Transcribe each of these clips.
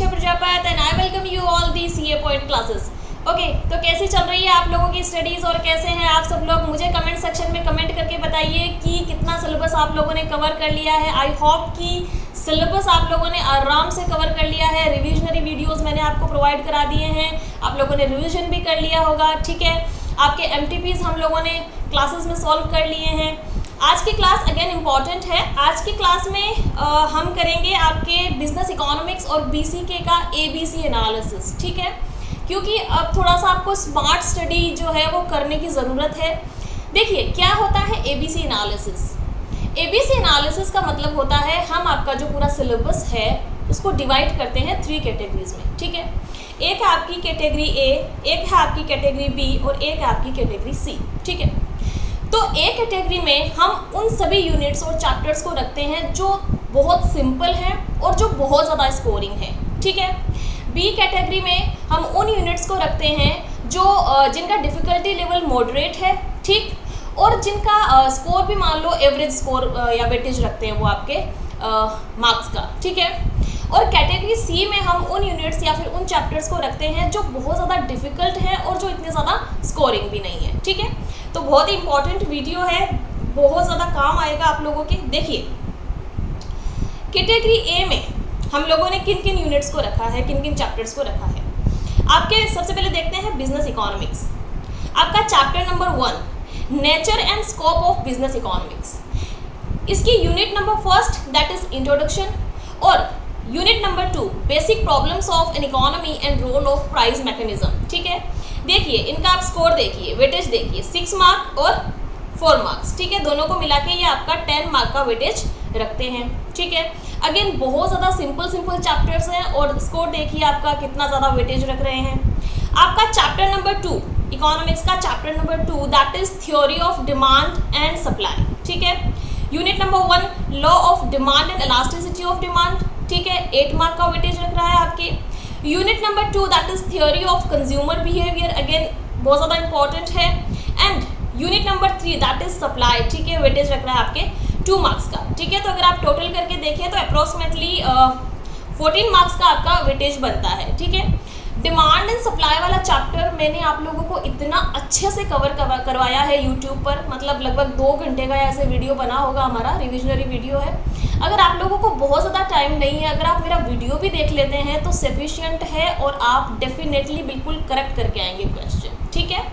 Diksha Prajapat and I welcome you all the CA point classes. Okay, तो कैसी चल रही है आप लोगों की स्टडीज़ और कैसे हैं आप सब लोग? मुझे कमेंट सेक्शन में कमेंट करके बताइए कि कितना सिलेबस आप लोगों ने कवर कर लिया है। आई होप कि सिलेबस आप लोगों ने आराम से कवर कर लिया है। रिविजनरी वीडियोस मैंने आपको प्रोवाइड करा दिए हैं, आप लोगों ने रिविजन भी कर लिया होगा। ठीक है, आपके एमटीपीज हम लोगों ने क्लासेस में सॉल्व कर लिए हैं। आज की क्लास अगेन इम्पॉर्टेंट है। आज की क्लास में हम करेंगे आपके बिजनेस इकोनॉमिक्स और बीसीके का एबीसी एनालिसिस। ठीक है, क्योंकि अब थोड़ा सा आपको स्मार्ट स्टडी जो है वो करने की ज़रूरत है। देखिए क्या होता है एबीसी एनालिसिस। एबीसी एनालिसिस का मतलब होता है हम आपका जो पूरा सिलेबस है उसको डिवाइड करते हैं 3 कैटेगरीज में। ठीक है, एक है आपकी कैटेगरी ए, एक है आपकी कैटेगरी बी और एक है आपकी कैटेगरी सी। ठीक है, तो ए कैटेगरी में हम उन सभी यूनिट्स और चैप्टर्स को रखते हैं जो बहुत सिंपल हैं और जो बहुत ज़्यादा स्कोरिंग है। ठीक है, बी कैटेगरी में हम उन यूनिट्स को रखते हैं जो जिनका डिफ़िकल्टी लेवल मॉडरेट है, ठीक, और जिनका स्कोर भी मान लो एवरेज स्कोर या वेटेज रखते हैं वो आपके मार्क्स का। ठीक है, और कैटेगरी सी में हम उन यूनिट्स या फिर उन चैप्टर्स को रखते हैं जो बहुत ज़्यादा डिफ़िकल्ट हैं और जो इतने ज़्यादा स्कोरिंग भी नहीं है। ठीक है, तो बहुत ही इंपॉर्टेंट वीडियो है, बहुत ज़्यादा काम आएगा आप लोगों के। देखिए कैटेगरी ए में हम लोगों ने किन किन यूनिट्स को रखा है, किन किन चैप्टर्स को रखा है। आपके सबसे पहले देखते हैं बिजनेस इकोनॉमिक्स। आपका chapter number 1 nature and scope of business economics, इसकी unit number 1 that is introduction और unit number 2 basic problems of an economy and role of price mechanism. ठीक है, देखिए इनका आप स्कोर देखिए, वेटेज देखिए, 6 मार्क और 4 मार्क्स। ठीक है, दोनों को मिला के ये आपका 10 मार्क का वेटेज रखते हैं। ठीक है, अगेन बहुत ज़्यादा सिंपल चैप्टर्स हैं और स्कोर देखिए आपका कितना ज़्यादा वेटेज रख रहे हैं। आपका चैप्टर नंबर 2 इकोनॉमिक्स का chapter number 2 that is theory of demand and supply. ठीक है, unit number 1 law of demand and elasticity of demand. ठीक है, 8 मार्क का वेटेज रख रहा है आपके। Unit number 2 that is theory of consumer behaviour, again बहुत ज़्यादा इंपॉर्टेंट है। And unit number 3 that is supply. ठीक है, वेटेज रख रहा है आपके 2 मार्क्स का। ठीक है, तो अगर आप टोटल करके देखें तो अप्रॉक्सीमेटली 14 मार्क्स का आपका वेटेज बनता है। ठीक है, डिमांड एंड सप्लाई वाला चैप्टर मैंने आप लोगों को इतना अच्छे से कवर करवाया है यूट्यूब पर, मतलब लगभग 2 घंटे का ऐसे वीडियो बना होगा, हमारा रिविजनरी वीडियो है। अगर आप लोगों को बहुत ज़्यादा टाइम नहीं है, अगर आप मेरा वीडियो भी देख लेते हैं तो सफिशिएंट है और आप डेफिनेटली बिल्कुल करेक्ट करके आएंगे क्वेश्चन। ठीक है,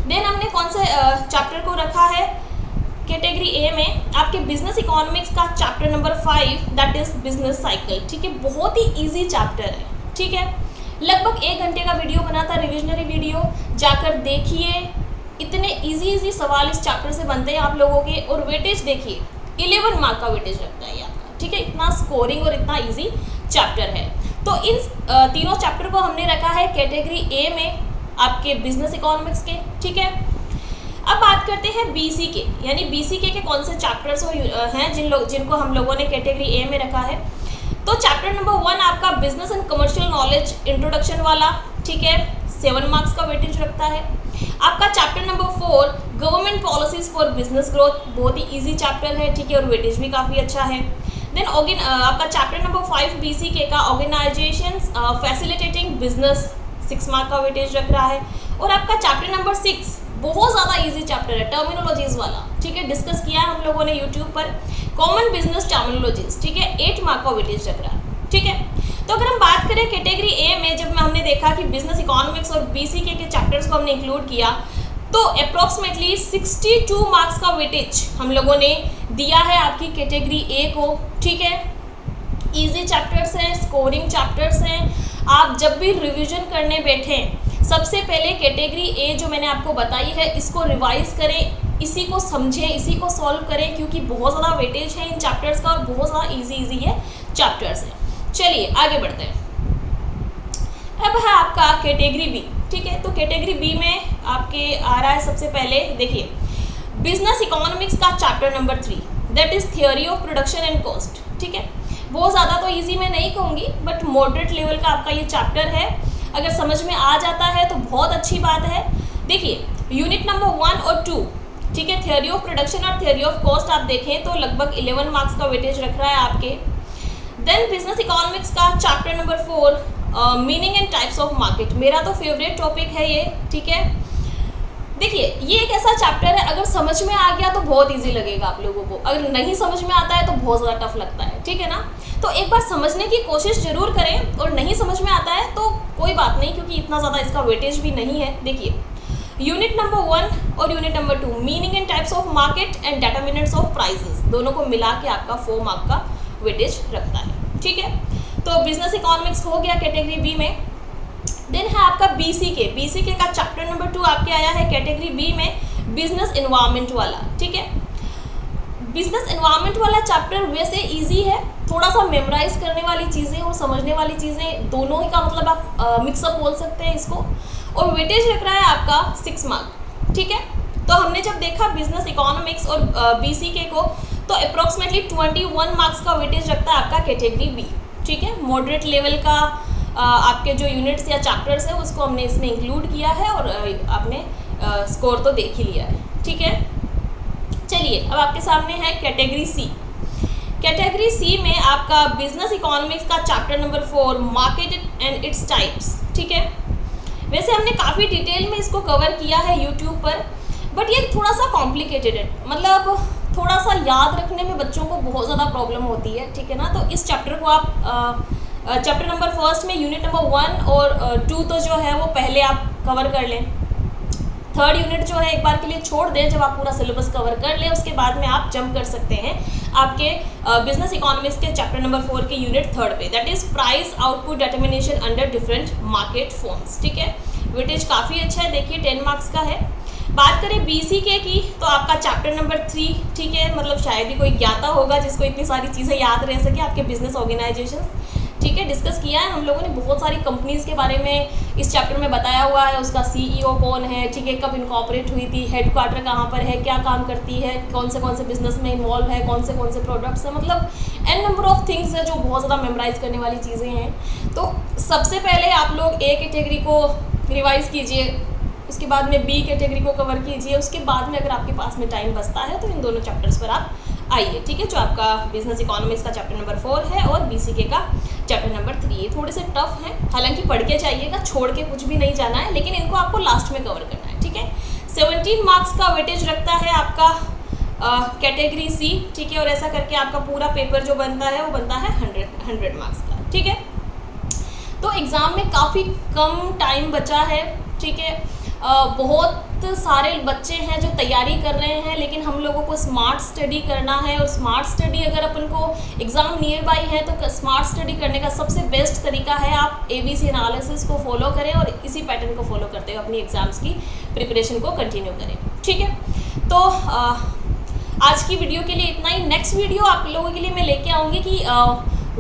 देन हमने कौन से चैप्टर को रखा है कैटेगरी ए में? आपके बिजनेस इकोनॉमिक्स का chapter number 5 that is business cycle. ठीक है, बहुत ही ईजी चैप्टर है। ठीक है, लगभग 1 घंटे का वीडियो बना था, रिविजनरी वीडियो, जाकर देखिए। इतने इजी सवाल इस चैप्टर से बनते हैं आप लोगों के। और वेटेज देखिए 11 मार्क का वेटेज रखता है आपका। ठीक है, इतना स्कोरिंग और इतना इजी चैप्टर है। तो इन तीनों चैप्टर को हमने रखा है कैटेगरी ए में आपके बिजनेस इकोनॉमिक्स के। ठीक है, अब बात करते हैं बीसीके, यानी बीसीके के कौन से चैप्टर्स हैं जिनको हम लोगों ने कैटेगरी ए में रखा है। तो चैप्टर नंबर 1 आपका business and commercial knowledge introduction वाला। ठीक है, 7 मार्क्स का वेटेज रखता है। आपका chapter number 4 government policies for business growth, बहुत ही इजी चैप्टर है। ठीक है, और वेटेज भी काफ़ी अच्छा है। देन आपका चैप्टर नंबर 5 बीसीके का ऑर्गेनाइजेशन फैसिलिटेटिंग बिजनेस, 6 मार्क का वेटेज रख रहा है। और आपका चैप्टर नंबर 6 बहुत ज़्यादा इजी चैप्टर है, टर्मिनोलॉजीज वाला। ठीक है, डिस्कस किया है हम लोगों ने यूट्यूब पर, कॉमन बिजनेस टर्मिनोलॉजीज। ठीक है, 8 मार्क का वेटेज रख रहा है। ठीक है, तो अगर हम बात करें कैटेगरी ए में, जब हमने देखा कि बिजनेस इकोनॉमिक्स और बीसीके के चैप्टर्स को हमने इंक्लूड किया तो अप्रॉक्सीमेटली 62 मार्क्स का वेटेज हम लोगों ने दिया है आपकी कैटेगरी ए को। ठीक है, ईजी चैप्टर्स हैं, स्कोरिंग चैप्टर्स हैं। आप जब भी रिविजन करने बैठें सबसे पहले कैटेगरी ए जो मैंने आपको बताई है इसको रिवाइज करें, इसी को समझें, इसी को सॉल्व करें, क्योंकि बहुत ज़्यादा वेटेज है इन चैप्टर्स का और बहुत ज़्यादा इजी ये चैप्टर्स हैं। चलिए आगे बढ़ते हैं। अब है आपका कैटेगरी बी। ठीक है, तो कैटेगरी बी में आपके आ रहा है सबसे पहले, देखिए बिजनेस इकोनॉमिक्स का chapter number 3 that is theory of production and cost. ठीक है, बहुत ज़्यादा तो ईजी मैं नहीं कहूँगी, बट मॉडरेट लेवल का आपका ये चैप्टर है। अगर समझ में आ जाता है तो बहुत अच्छी बात है। देखिए यूनिट नंबर 1 और 2, ठीक है, थियोरी ऑफ प्रोडक्शन और थियोरी ऑफ कॉस्ट आप देखें तो लगभग 11 मार्क्स का वेटेज रख रहा है आपके। देन बिजनेस इकोनॉमिक्स का chapter number 4 meaning and types of market, मेरा तो फेवरेट टॉपिक है ये, ठीक है। देखिए ये एक ऐसा चैप्टर है, अगर समझ में आ गया तो बहुत इजी लगेगा आप लोगों को, अगर नहीं समझ में आता है तो बहुत ज़्यादा टफ लगता है, ठीक है ना। तो एक बार समझने की कोशिश जरूर करें, और नहीं समझ में आता है तो कोई बात नहीं, क्योंकि इतना ज़्यादा इसका वेटेज भी नहीं है। देखिए यूनिट नंबर 1 और unit number 2 meaning and types of market and determinants of prices, दोनों को मिला के आपका 4 मार्क का वेटेज रखता है, ठीक है। तो बिजनेस इकोनॉमिक्स हो गया कैटेगरी बी में। देन है आपका बीसीके का चैप्टर नंबर 2 आपके आया है कैटेगरी बी में, बिजनेस एनवायरनमेंट वाला, ठीक है। बिजनेस एनवायरनमेंट वाला चैप्टर वैसे इजी है, थोड़ा सा मेमोराइज करने वाली चीज़ें और समझने वाली चीज़ें दोनों ही का मतलब आप मिक्सअप बोल सकते हैं इसको, और वेटेज लग रहा है आपका 6 मार्क, ठीक है। तो हमने जब देखा बिजनेस इकोनॉमिक्स और बीसीके को, तो अप्रॉक्सीमेटली 21 मार्क्स का वेटेज रखता है आपका कैटेगरी बी, ठीक है। मॉडरेट लेवल का आपके जो यूनिट्स या चैप्टर्स है उसको हमने इसमें इंक्लूड किया है, और आपने स्कोर तो देख ही लिया है, ठीक है। चलिए अब आपके सामने है कैटेगरी सी। कैटेगरी सी में आपका बिजनेस इकोनॉमिक्स का chapter number 4 market and its types, ठीक है। वैसे हमने काफ़ी डिटेल में इसको कवर किया है यूट्यूब पर, बट ये थोड़ा सा कॉम्प्लिकेटेड है, मतलब थोड़ा सा याद रखने में बच्चों को बहुत ज़्यादा प्रॉब्लम होती है, ठीक है ना। तो इस चैप्टर को आप चैप्टर नंबर 1 में यूनिट नंबर 1 और 2 तो जो है वो पहले आप कवर कर लें, 3rd यूनिट जो है एक बार के लिए छोड़ दें, जब आप पूरा सिलेबस कवर कर लें उसके बाद में आप जंप कर सकते हैं आपके बिजनेस इकोनॉमिक्स के चैप्टर नंबर 4 के यूनिट 3rd पे, that is price output determination under different market forms, ठीक है। वेटेज काफ़ी अच्छा है, देखिए 10 मार्क्स का है। बात करें बीसीके की, तो आपका चैप्टर नंबर 3, ठीक है, मतलब शायद ही कोई ज्ञाता होगा जिसको इतनी सारी चीज़ें याद रह सके, आपके बिजनेस ऑर्गेनाइजेशन, ठीक है। डिस्कस किया है हम लोगों ने, बहुत सारी कंपनीज़ के बारे में इस चैप्टर में बताया हुआ है, उसका सीईओ कौन है, ठीक है, कब इनकॉर्पोरेट हुई थी, हेडक्वार्टर कहाँ पर है, क्या काम करती है, कौन से बिजनेस में इन्वॉल्व है, कौन से प्रोडक्ट्स हैं, मतलब एन नंबर ऑफ थिंग्स है जो बहुत ज़्यादा मेमोराइज करने वाली चीज़ें हैं। तो सबसे पहले आप लोग ए कैटेगरी को रिवाइज कीजिए, उसके बाद में बी कैटेगरी को कवर कीजिए, उसके बाद में अगर आपके पास में टाइम बचता है तो इन दोनों चैप्टर्स पर आप आइए, ठीक है, जो आपका बिजनेस इकोनॉमिक्स का चैप्टर नंबर 4 है और बीसीके का चैप्टर नंबर 3। ये थोड़े से टफ हैं, हालांकि पढ़ के जाइएगा, छोड़ के कुछ भी नहीं जाना है, लेकिन इनको आपको लास्ट में कवर करना है, ठीक है। 17 मार्क्स का वेटेज रखता है आपका कैटेगरी सी, ठीक है, और ऐसा करके आपका पूरा पेपर जो बनता है वो बनता है 100 मार्क्स का, ठीक है। तो एग्ज़ाम में काफ़ी कम टाइम बचा है, ठीक है। बहुत सारे बच्चे हैं जो तैयारी कर रहे हैं, लेकिन हम लोगों को स्मार्ट स्टडी करना है, और स्मार्ट स्टडी अगर अपन को एग्ज़ाम नियर बाई है तो स्मार्ट स्टडी करने का सबसे बेस्ट तरीका है आप ABC एनालिसिस को फॉलो करें और इसी पैटर्न को फॉलो करते हुए अपनी एग्ज़ाम्स की प्रिपरेशन को कंटिन्यू करें, ठीक है। तो आज की वीडियो के लिए इतना ही। नेक्स्ट वीडियो आप लोगों के लिए मैं लेके आऊँगी कि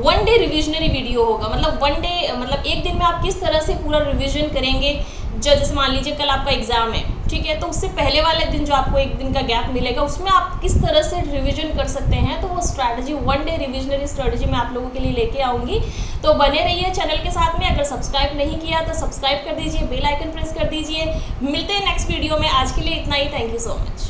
1 डे रिविजनरी वीडियो होगा, मतलब 1 डे मतलब एक दिन में आप किस तरह से पूरा रिविजन करेंगे। जैसे मान लीजिए कल आपका एग्ज़ाम है, ठीक है, तो उससे पहले वाले दिन जो आपको एक दिन का गैप मिलेगा उसमें आप किस तरह से रिवीजन कर सकते हैं, तो वो स्ट्रैटेजी 1 डे रिविजनरी स्ट्रैटेजी मैं आप लोगों के लिए लेके आऊँगी। तो बने रहिए चैनल के साथ में। अगर सब्सक्राइब नहीं किया तो सब्सक्राइब कर दीजिए, बेल आइकन प्रेस कर दीजिए। मिलते हैं नेक्स्ट वीडियो में। आज के लिए इतना ही। Thank you so much.